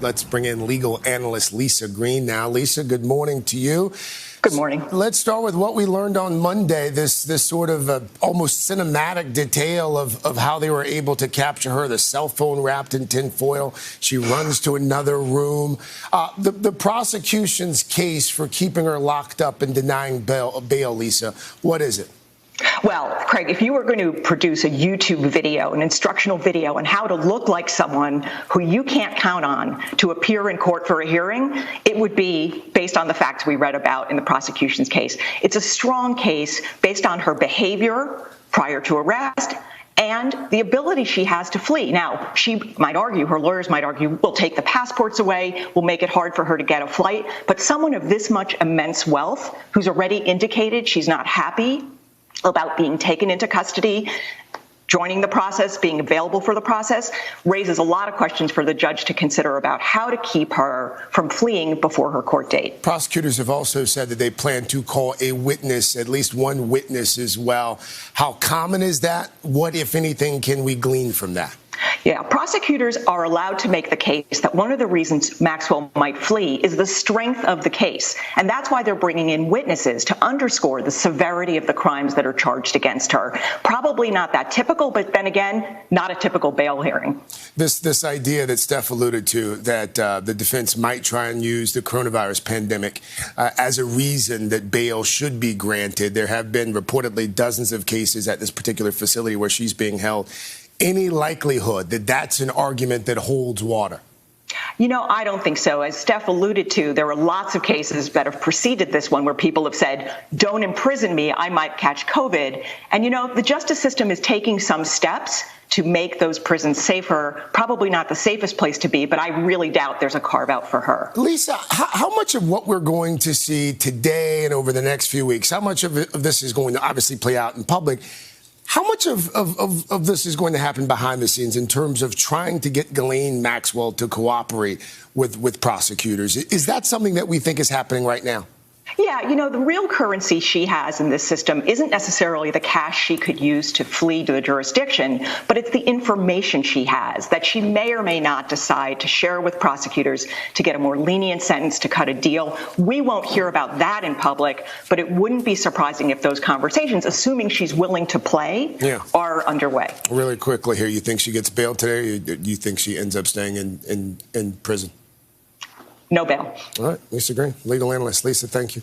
Let's bring in legal analyst Lisa Green now. Lisa, good morning to you. Good morning. Let's start with what we learned on Monday, this sort of almost cinematic detail of how they were able to capture her, the cell phone wrapped in tinfoil. She runs to another room. The prosecution's case for keeping her locked up and denying bail, Lisa, what is it? Well, Craig, if you were going to produce a YouTube video, an instructional video on how to look like someone who you can't count on to appear in court for a hearing, it would be based on the facts we read about in the prosecution's case. It's a strong case based on her behavior prior to arrest and the ability she has to flee. Now, she might argue, her lawyers might argue, we'll take the passports away, we'll make it hard for her to get a flight, but someone of this much immense wealth who's already indicated she's not happy about being taken into custody, joining the process, being available for the process, raises a lot of questions for the judge to consider about how to keep her from fleeing before her court date. Prosecutors have also said that they plan to call a witness, at least one witness as well. How common is that? What, if anything, can we glean from that? Yeah, prosecutors are allowed to make the case that one of the reasons Maxwell might flee is the strength of the case. And that's why they're bringing in witnesses to underscore the severity of the crimes that are charged against her. Probably not that typical, but then again, not a typical bail hearing. This idea that Steph alluded to, that the defense might try and use the coronavirus pandemic as a reason that bail should be granted. There have been reportedly dozens of cases at this particular facility where she's being held. Any likelihood that that's an argument that holds water? You know, I don't think so. As Steph alluded to, there are lots of cases that have preceded this one where people have said, don't imprison me, I might catch COVID. And, you know, the justice system is taking some steps to make those prisons safer. Probably not the safest place to be, but I really doubt there's a carve out for her. Lisa, how much of what we're going to see today and over the next few weeks, how much of this is going to obviously play out in public? How much of this is going to happen behind the scenes in terms of trying to get Ghislaine Maxwell to cooperate with prosecutors? Is that something that we think is happening right now? Yeah, you know, the real currency she has in this system isn't necessarily the cash she could use to flee to the jurisdiction, but it's the information she has that she may or may not decide to share with prosecutors to get a more lenient sentence, to cut a deal. We won't hear about that in public, but it wouldn't be surprising if those conversations, assuming she's willing to play, are underway. Really quickly here, you think she gets bailed today, or do you think she ends up staying in prison? No bail. All right, Lisa Green, legal analyst. Lisa, thank you.